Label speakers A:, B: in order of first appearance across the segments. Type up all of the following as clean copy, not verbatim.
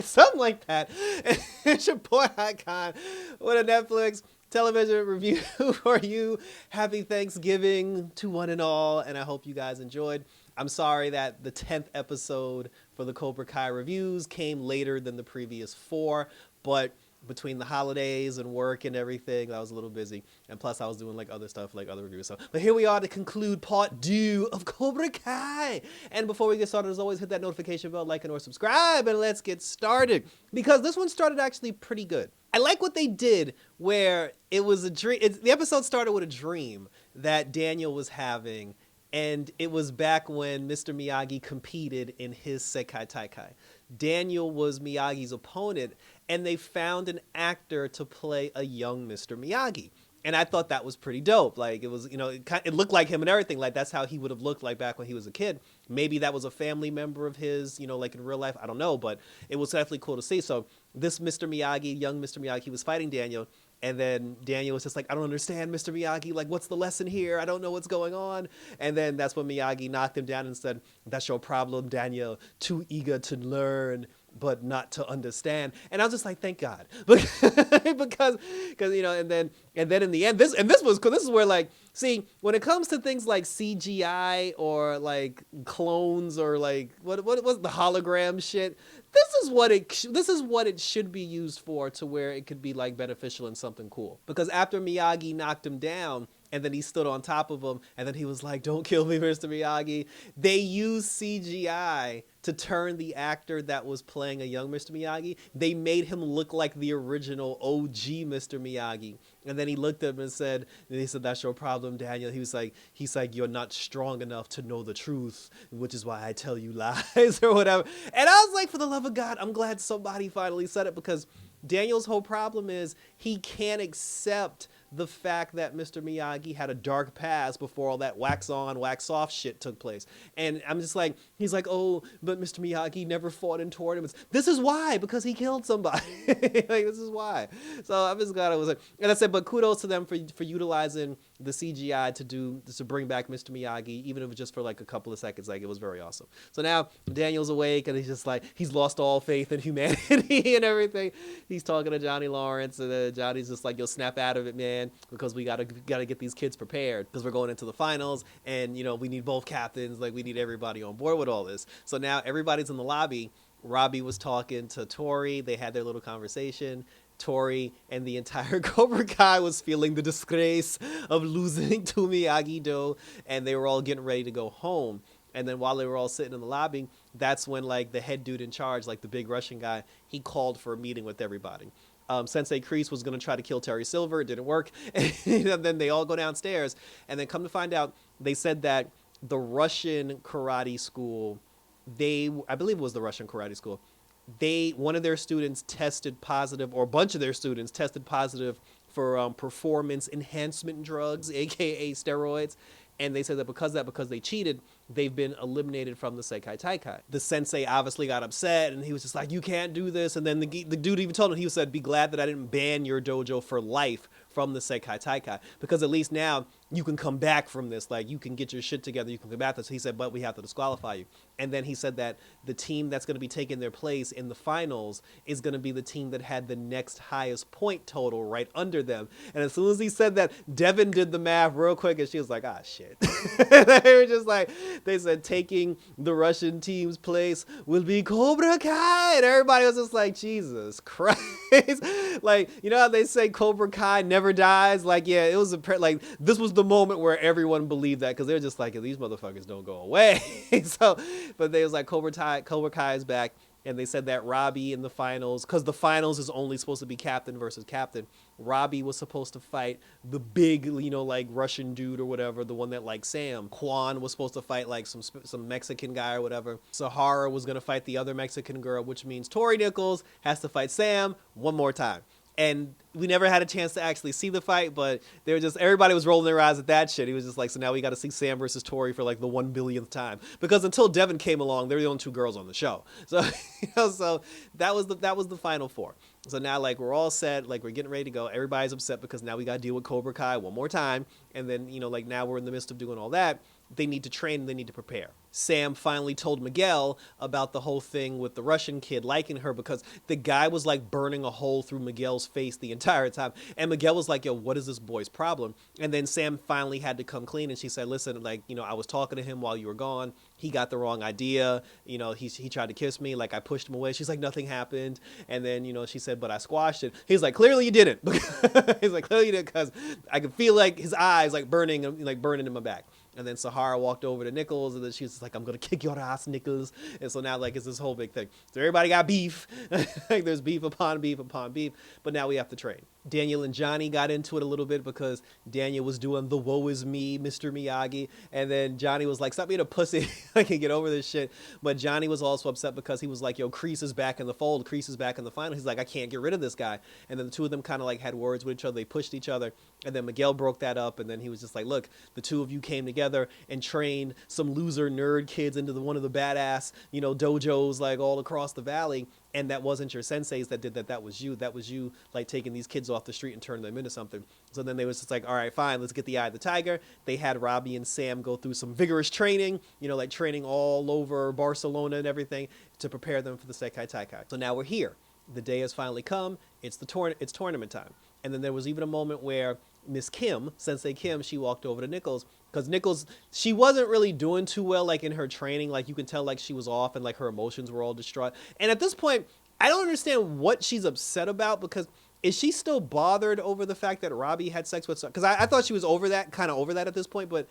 A: something like that. It's your boy Icon with a Netflix television review for you. Happy Thanksgiving to one and all, and I hope you guys enjoyed. I'm sorry that the 10th episode for the Cobra Kai reviews came later than the previous four, but between the holidays and work and everything, I was a little busy. And plus I was doing like other stuff, like other reviews. So, but here we are to conclude part 2 of Cobra Kai. And before we get started, as always, hit that notification bell, like and or subscribe, and let's get started. Because this one started actually pretty good. I like what they did where it was a dream. The episode started with a dream that Daniel was having, and it was back when Mr. Miyagi competed in his Sekai Taikai. Daniel was Miyagi's opponent, and they found an actor to play a young Mr. Miyagi. And I thought that was pretty dope. Like, it was, you know, it looked like him and everything. Like, that's how he would have looked like back when he was a kid. Maybe that was a family member of his, you know, like in real life. I don't know, but it was definitely cool to see. So this Mr. Miyagi, young Mr. Miyagi, he was fighting Daniel. And then Daniel was just like, I don't understand, Mr. Miyagi. Like, what's the lesson here? I don't know what's going on. And then that's when Miyagi knocked him down and said, that's your problem, Daniel. Too eager to learn, but not to understand. And I was just like, thank God. because you know, and then in the end, this was cool. This is where, like, see, when it comes to things like CGI or like clones or like what was the hologram shit, this is what it should be used for, to where it could be like beneficial and something cool. Because after Miyagi knocked him down, and then he stood on top of him, and then he was like, don't kill me, Mr. Miyagi. They used CGI to turn the actor that was playing a young Mr. Miyagi. They made him look like the original OG Mr. Miyagi. And then he looked at him and said, that's your problem, Daniel. He's like, you're not strong enough to know the truth, which is why I tell you lies or whatever. And I was like, for the love of God, I'm glad somebody finally said it, because Daniel's whole problem is he can't accept the fact that Mr. Miyagi had a dark past before all that wax on, wax off shit took place. And I'm just like, he's like, oh, but Mr. Miyagi never fought in tournaments. This is why, because he killed somebody. Like, this is why. So I'm just glad it was like, and I said, but kudos to them for utilizing the CGI to bring back Mr. Miyagi, even if it was just for like a couple of seconds. Like, it was very awesome. So now Daniel's awake, and he's just like, he's lost all faith in humanity and everything. He's talking to Johnny Lawrence, and Johnny's just like, you'll snap out of it, man, because we gotta get these kids prepared, because we're going into the finals, and you know, we need both captains. Like, we need everybody on board with all this. So now everybody's in the lobby. Robbie was talking to Tori. They had their little conversation. Tori and the entire Cobra Kai was feeling the disgrace of losing to Miyagi-Do, and they were all getting ready to go home. And then while they were all sitting in the lobby, that's when like the head dude in charge, like the big Russian guy, he called for a meeting with everybody. Sensei Kreese was going to try to kill Terry Silver. It didn't work. And then they all go downstairs, and then come to find out, they said that the Russian karate school, I believe it was the Russian karate school, one of their students tested positive, or a bunch of their students tested positive for performance enhancement drugs, aka steroids. And they said that because they cheated, they've been eliminated from the Sekai Taikai. The sensei obviously got upset, and he was just like, you can't do this. And then the dude even told him, he said, be glad that I didn't ban your dojo for life from the Sekai Taikai, because at least now you can come back from this. Like, you can get your shit together, you can come back. So he said, but we have to disqualify you. And then he said that the team that's going to be taking their place in the finals is going to be the team that had the next highest point total right under them. And as soon as he said that, Devin did the math real quick, and she was like, ah, shit. They were just like, they said taking the Russian team's place will be Cobra Kai. And everybody was just like, Jesus Christ. Like, you know how they say Cobra Kai never dies? Like, yeah, it was like, this was the moment where everyone believed that, because they're just like, these motherfuckers don't go away. So, but they was like, Cobra Kai is back. And they said that Robbie in the finals, because the finals is only supposed to be captain versus captain, Robbie was supposed to fight the big, you know, like Russian dude or whatever, the one that like Sam. Quan was supposed to fight like some Mexican guy or whatever. Sahara was going to fight the other Mexican girl, which means Tori Nichols has to fight Sam one more time. And we never had a chance to actually see the fight, but they were just, everybody was rolling their eyes at that shit. He was just like, so now we got to see Sam versus Tori for like the 1 billionth time, because until Devin came along, they were the only two girls on the show. So, you know, so that was the final four. So now, like, we're all set, like, we're getting ready to go. Everybody's upset because now we got to deal with Cobra Kai one more time. And then, you know, like, now we're in the midst of doing all that. they need to train, they need to prepare. Sam finally told Miguel about the whole thing with the Russian kid liking her because the guy was like burning a hole through Miguel's face the entire time. And Miguel was like, yo, what is this boy's problem? And then Sam finally had to come clean and she said, listen, like, I was talking to him while you were gone. He got the wrong idea. He tried to kiss me. Like I pushed him away. She's like, nothing happened. And then, she said, but I squashed it. He's like, clearly you didn't. He's like, clearly you didn't because I could feel like his eyes like burning in my back. And then Sahara walked over to Nichols, and then she was like, I'm going to kick your ass, Nichols. And so now, like, it's this whole big thing. So everybody got beef. Like, there's beef upon beef upon beef. But now we have to train. Daniel and Johnny got into it a little bit because Daniel was doing the woe is me, Mr. Miyagi. And then Johnny was like, stop being a pussy. I can get over this shit. But Johnny was also upset because he was like, yo, Kreese is back in the fold. Kreese is back in the final. He's like, I can't get rid of this guy. And then the two of them kind of like had words with each other. They pushed each other. And then Miguel broke that up. And then he was just like, look, the two of you came together and trained some loser nerd kids into one of the badass, dojos like all across the valley. And that wasn't your senseis that did that. That was you like taking these kids off the street and turning them into something. So then they was just like, all right, fine, let's get the eye of the tiger. They had Robbie and Sam go through some vigorous training, like training all over Barcelona and everything to prepare them for the Sekai Taikai. So now we're here. The day has finally come. It's tournament time. And then there was even a moment where Miss Kim, Sensei Kim, she walked over to Nichols because Nichols, she wasn't really doing too well, like in her training. Like you can tell like she was off and like her emotions were all distraught. And at this point, I don't understand what she's upset about because is she still bothered over the fact that Robbie had sex with, because I thought she was kind of over that at this point, but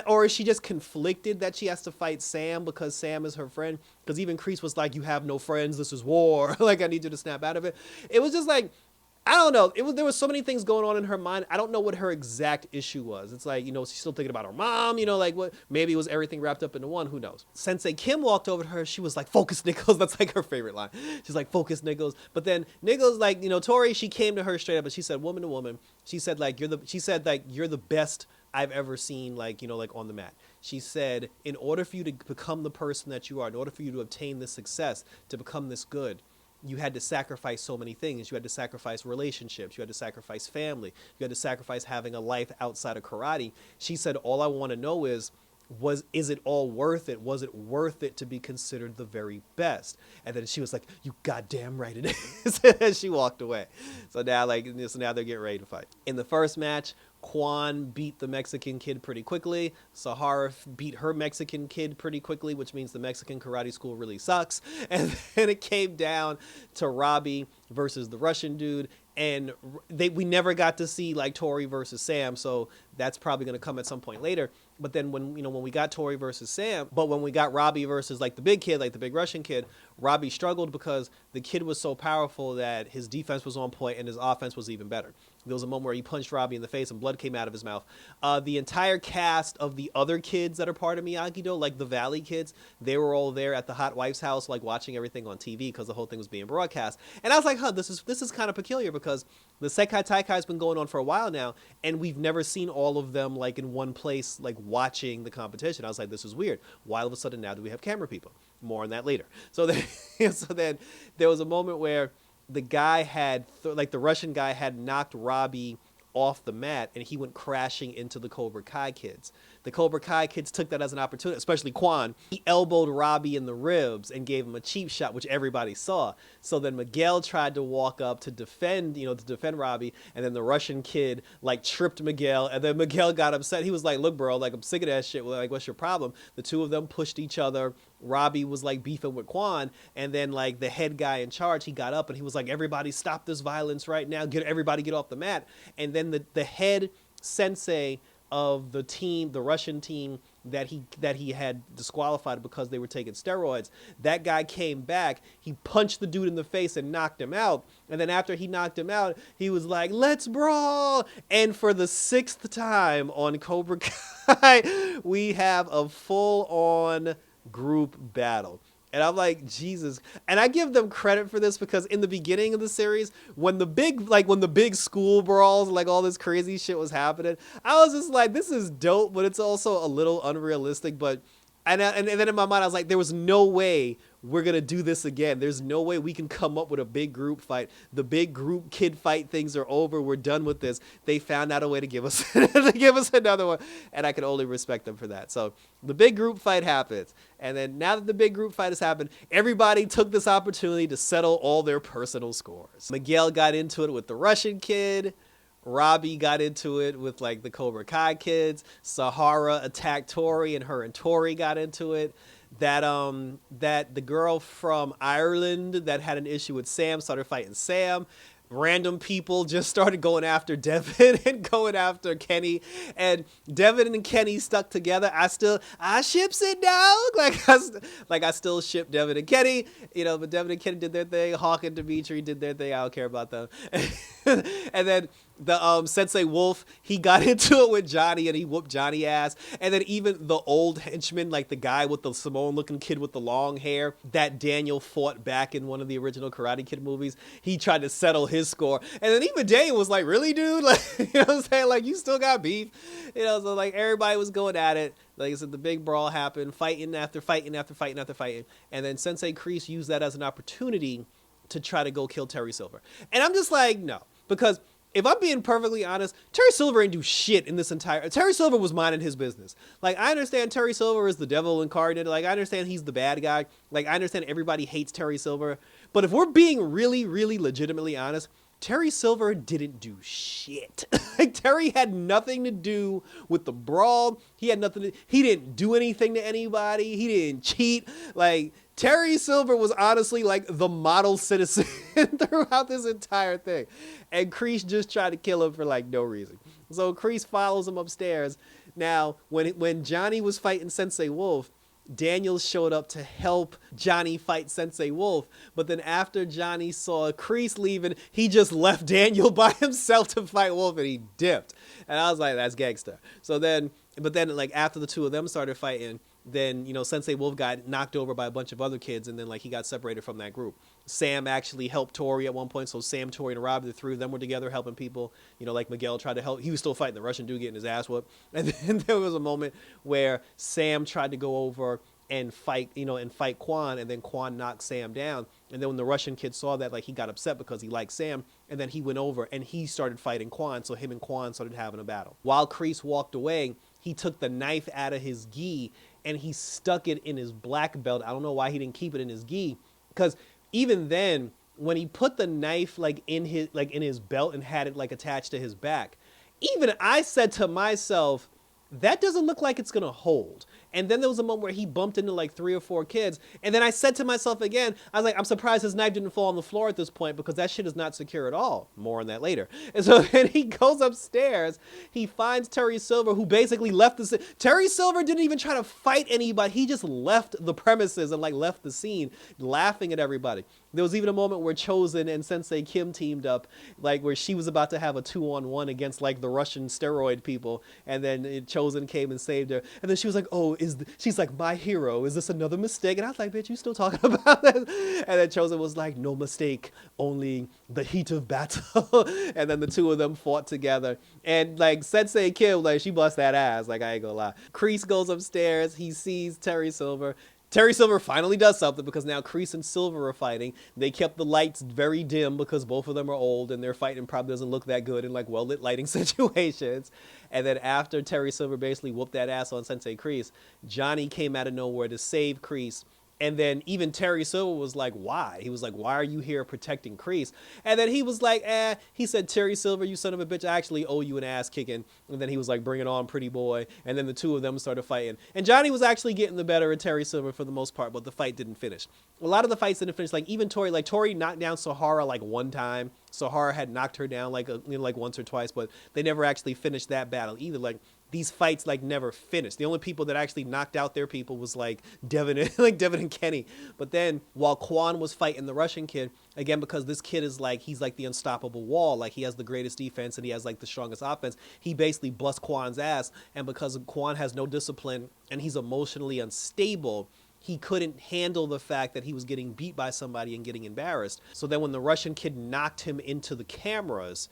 A: or is she just conflicted that she has to fight Sam because Sam is her friend? Because even Kreese was like, you have no friends, this is war. Like, I need you to snap out of it. It was just like, I don't know. There was so many things going on in her mind. I don't know what her exact issue was. It's like, she's still thinking about her mom, like what, maybe it was everything wrapped up into one, who knows? Sensei Kim walked over to her. She was like, focus, Nichols. That's like her favorite line. She's like, focus, Nichols. But then Nichols, like, Tori, she came to her straight up and she said, woman to woman, she said, like, you're the best I've ever seen, like, like on the mat. She said, in order for you to become the person that you are, in order for you to obtain this success, to become this good, you had to sacrifice so many things. You had to sacrifice relationships. You had to sacrifice family. You had to sacrifice having a life outside of karate. She said, all I want to know is it all worth it? Was it worth it to be considered the very best? And then she was like, you goddamn right it is. And she walked away. So now they're getting ready to fight. In the first match, Quan beat the Mexican kid pretty quickly. Sahara beat her Mexican kid pretty quickly, which means the Mexican karate school really sucks. And then it came down to Robbie versus the Russian dude. And we never got to see like Tori versus Sam, so that's probably going to come at some point later. But then when we got Tori versus Sam, but when we got Robbie versus like the big kid, like the big Russian kid, Robbie struggled because the kid was so powerful that his defense was on point and his offense was even better. There was a moment where he punched Robbie in the face and blood came out of his mouth. The entire cast of the other kids that are part of Miyagi-Do, like the Valley kids, they were all there at the hot wife's house, like watching everything on TV because the whole thing was being broadcast. And I was like, this is kind of peculiar because the Sekai Taikai has been going on for a while now, and we've never seen all of them like in one place, like watching the competition. I was like, this is weird. Why all of a sudden now do we have camera people? More on that later. So then there was a moment where the guy the Russian guy had knocked Robbie off the mat and he went crashing into the Cobra Kai kids. The Cobra Kai kids took that as an opportunity, especially Quan. He elbowed Robbie in the ribs and gave him a cheap shot, which everybody saw. So then Miguel tried to walk up to defend Robbie, and then the Russian kid like tripped Miguel, and then Miguel got upset. He was like, look, bro, like I'm sick of that shit. Like, what's your problem? The two of them pushed each other. Robbie was like beefing with Quan, and then like the head guy in charge, he got up and he was like, everybody stop this violence right now. Everybody get off the mat. And then the head sensei of the team, the Russian team that he had disqualified because they were taking steroids, that guy came back, he punched the dude in the face and knocked him out. And then after he knocked him out, he was like, let's brawl. And for the 6th time on Cobra Kai, we have a full-on group battle. And I'm like, Jesus. And I give them credit for this because in the beginning of the series, when the big school brawls, like all this crazy shit was happening, I was just like, this is dope, but it's also a little unrealistic. But And then in my mind, I was like, there was no way we're going to do this again. There's no way we can come up with a big group fight. The big group kid fight things are over. We're done with this. They found out a way to give us another one. And I can only respect them for that. So the big group fight happens. And then now that the big group fight has happened, everybody took this opportunity to settle all their personal scores. Miguel got into it with the Russian kid. Robbie got into it with like the Cobra Kai kids. Sahara attacked Tori, and her and Tori got into it. That the girl from Ireland that had an issue with Sam started fighting Sam. Random people just started going after Devin and going after Kenny, and Devin and Kenny stuck together. I ships it, dog. I still ship Devin and Kenny, but Devin and Kenny did their thing. Hawk and Dimitri did their thing. I don't care about them. And then the Sensei Wolf, he got into it with Johnny and he whooped Johnny ass. And then even the old henchman, like the guy with the Simone looking kid with the long hair that Daniel fought back in one of the original Karate Kid movies, he tried to settle his score. And then even Daniel was like, really, dude? Like, you know what I'm saying? Like, you still got beef. So like everybody was going at it. Like I said, the big brawl happened, fighting after fighting after fighting after fighting. And then Sensei Kreese used that as an opportunity to try to go kill Terry Silver. And I'm just like, no. Because if I'm being perfectly honest, Terry Silver ain't do shit in this entire... Terry Silver was minding his business. Like, I understand Terry Silver is the devil incarnate. Like, I understand he's the bad guy. Like, I understand everybody hates Terry Silver. But if we're being really, really legitimately honest, Terry Silver didn't do shit. Like, Terry had nothing to do with the brawl. He didn't do anything to anybody. He didn't cheat. Like, Terry Silver was honestly like the model citizen throughout this entire thing. And Kreese just tried to kill him for like no reason. So Kreese follows him upstairs. Now, when Johnny was fighting Sensei Wolf, Daniel showed up to help Johnny fight Sensei Wolf. But then after Johnny saw Kreese leaving, he just left Daniel by himself to fight Wolf and he dipped. And I was like, that's gangster. But then like after the two of them started fighting, then, Sensei Wolf got knocked over by a bunch of other kids, and then, like, he got separated from that group. Sam actually helped Tori at one point, so Sam, Tori, and Rob, the three of them were together helping people. Like Miguel tried to help. He was still fighting the Russian dude, getting his ass whooped. And then there was a moment where Sam tried to go over and fight Quan, and then Quan knocked Sam down. And then when the Russian kid saw that, like, he got upset because he liked Sam, and then he went over and he started fighting Quan, so him and Quan started having a battle. While Kreese walked away, he took the knife out of his gi and he stuck it in his black belt. I don't know why he didn't keep it in his gi, because even then, when he put the knife in his belt and had it like attached to his back, even I said to myself, that doesn't look like it's gonna hold. And then there was a moment where he bumped into like 3 or 4 kids. And then I said to myself again, I was like, I'm surprised his knife didn't fall on the floor at this point, because that shit is not secure at all. More on that later. And so then he goes upstairs. He finds Terry Silver, who basically left the... Terry Silver didn't even try to fight anybody. He just left the premises and like left the scene, laughing at everybody. There was even a moment where Chosen and Sensei Kim teamed up, like where she was about to have a 2-on-1 against like the Russian steroid people. And then Chosen came and saved her. And then she was like, oh, she's like, my hero, is this another mistake? And I was like, bitch, you still talking about this? And then Chosen was like, no mistake, only the heat of battle. And then the two of them fought together. And like Sensei Kim, like she bust that ass, like I ain't gonna lie. Kreese goes upstairs, he sees Terry Silver. Terry Silver finally does something, because now Kreese and Silver are fighting. They kept the lights very dim because both of them are old and their fighting probably doesn't look that good in like well-lit lighting situations. And then after Terry Silver basically whooped that ass on Sensei Kreese, Johnny came out of nowhere to save Kreese. And then even Terry Silver was like, why? He was like, why are you here protecting Kreese? And then he was like, he said, Terry Silver, you son of a bitch, I actually owe you an ass kicking. And then he was like, bring it on, pretty boy. And then the two of them started fighting. And Johnny was actually getting the better of Terry Silver for the most part, but the fight didn't finish. A lot of the fights didn't finish. Like even Tori knocked down Sahara like one time. Sahara had knocked her down like once or twice, but they never actually finished that battle either. Like these fights like never finished. The only people that actually knocked out their people was like Devin and Kenny. But then while Quan was fighting the Russian kid, again, because this kid is like, he's like the unstoppable wall, like he has the greatest defense and he has like the strongest offense, he basically busts Quan's ass. And because Quan has no discipline and he's emotionally unstable, he couldn't handle the fact that he was getting beat by somebody and getting embarrassed. So then when the Russian kid knocked him into the cameras,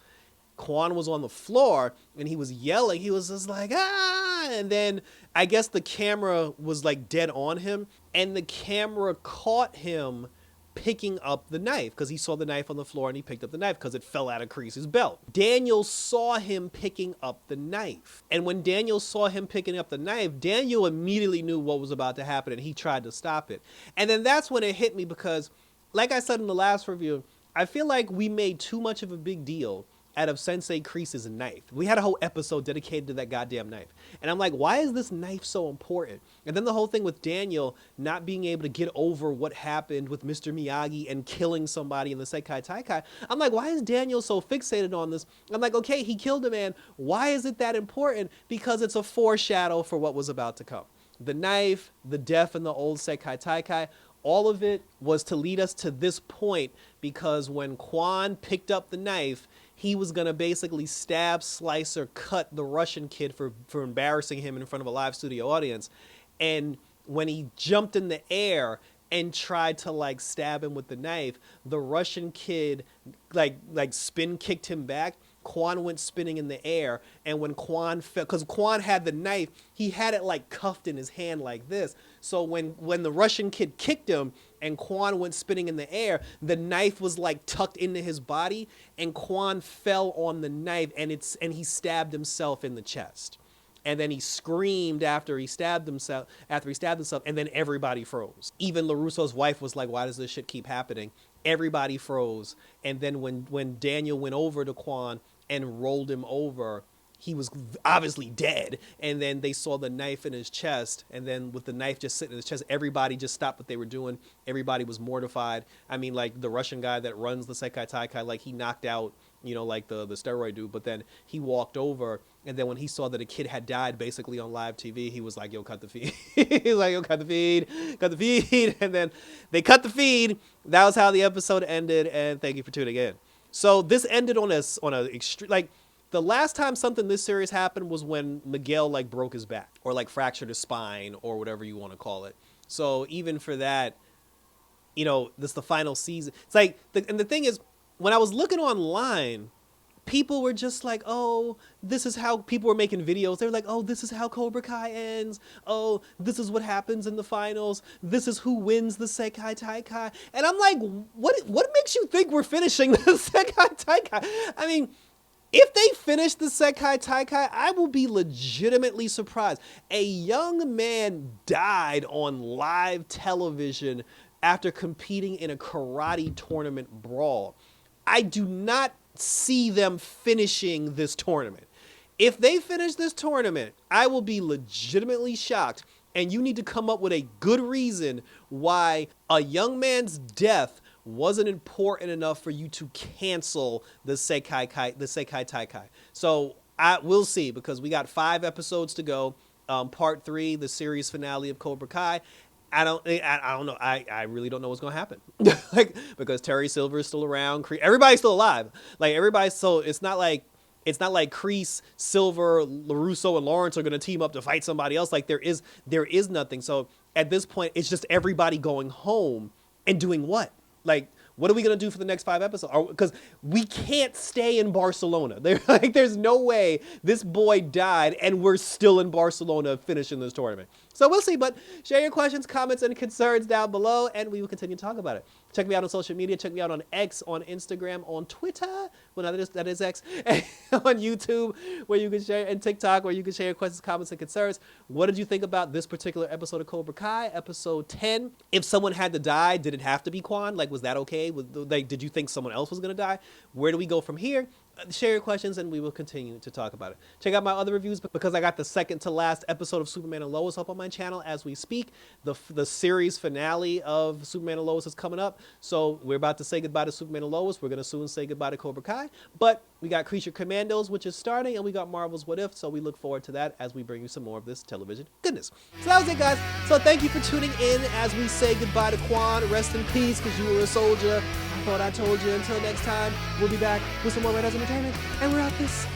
A: Quan was on the floor and he was yelling. He was just like, ah! And then I guess the camera was like dead on him, and the camera caught him picking up the knife because he saw the knife on the floor and he picked up the knife because it fell out of Kreese's belt. Daniel saw him picking up the knife. And when Daniel saw him picking up the knife, Daniel immediately knew what was about to happen and he tried to stop it. And then that's when it hit me because, like I said in the last review, I feel like we made too much of a big deal out of Sensei Kreese's knife. We had a whole episode dedicated to that goddamn knife. And I'm like, why is this knife so important? And then the whole thing with Daniel not being able to get over what happened with Mr. Miyagi and killing somebody in the Sekai Taikai. I'm like, why is Daniel so fixated on this? I'm like, okay, he killed a man. Why is it that important? Because it's a foreshadow for what was about to come. The knife, the death in the old Sekai Taikai, all of it was to lead us to this point because when Quan picked up the knife, he was going to basically stab, slice, or cut the Russian kid for embarrassing him in front of a live studio audience. And when he jumped in the air and tried to like stab him with the knife, the Russian kid like spin kicked him back. Quan went spinning in the air, and when Quan fell, because Quan had the knife, he had it like cuffed in his hand like this. So when the Russian kid kicked him and Quan went spinning in the air, the knife was like tucked into his body, and Quan fell on the knife, and he stabbed himself in the chest. And then he screamed after he stabbed himself, and then everybody froze. Even LaRusso's wife was like, why does this shit keep happening? Everybody froze. And then when Daniel went over to Quan and rolled him over, he was obviously dead. And then they saw the knife in his chest. And then with the knife just sitting in his chest, everybody just stopped what they were doing. Everybody was mortified. I mean, like the Russian guy that runs the Sekai Taikai, like he knocked out, like the steroid dude. But then he walked over. And then when he saw that a kid had died basically on live TV, he was like, yo, cut the feed. He was like, yo, cut the feed. And then they cut the feed. That was how the episode ended. And thank you for tuning in. So this ended on a extreme, like the last time something this serious happened was when Miguel like broke his back or like fractured his spine or whatever you want to call it. So even for that, this is the final season. It's like, and the thing is, when I was looking online, people were just like, oh, this is how people were making videos. They were like, oh, this is how Cobra Kai ends. Oh, this is what happens in the finals. This is who wins the Sekai Taikai. And I'm like, what makes you think we're finishing the Sekai Taikai? I mean, if they finish the Sekai Taikai, I will be legitimately surprised. A young man died on live television after competing in a karate tournament brawl. I do not see them finishing this tournament. If they finish this tournament, I will be legitimately shocked, and you need to come up with a good reason why a young man's death wasn't important enough for you to cancel the Sekai Taikai. So we'll see, because we got 5 episodes to go. Part 3, the series finale of Cobra Kai. I don't know. I really don't know what's going to happen. Because Terry Silver is still around. Everybody's still alive. So it's not like Kreese, Silver, LaRusso, and Lawrence are going to team up to fight somebody else. Like there is nothing. So at this point, it's just everybody going home and doing what? Like, what are we going to do for the next 5 episodes? Because we can't stay in Barcelona. There's no way this boy died and we're still in Barcelona finishing this tournament. So we'll see, but share your questions, comments, and concerns down below, and we will continue to talk about it. Check me out on social media. Check me out on X, on Instagram, on Twitter. Well, that is X. And on YouTube, where you can share, and TikTok, where you can share your questions, comments, and concerns. What did you think about this particular episode of Cobra Kai, episode 10? If someone had to die, did it have to be Quan? Like, was that okay? Did you think someone else was going to die? Where do we go from here? Share your questions and we will continue to talk about it. Check out my other reviews, because I got the second to last episode of Superman and Lois up on my channel as we speak. The series finale of Superman and Lois is coming up. So we're about to say goodbye to Superman and Lois. We're going to soon say goodbye to Cobra Kai. But we got Creature Commandos, which is starting, and we got Marvel's What If. So we look forward to that as we bring you some more of this television goodness. So that was it, guys. So thank you for tuning in as we say goodbye to Quan. Rest in peace, because you were a soldier. I thought I told you. Until next time, we'll be back with some more Red House Entertainment, and we're out this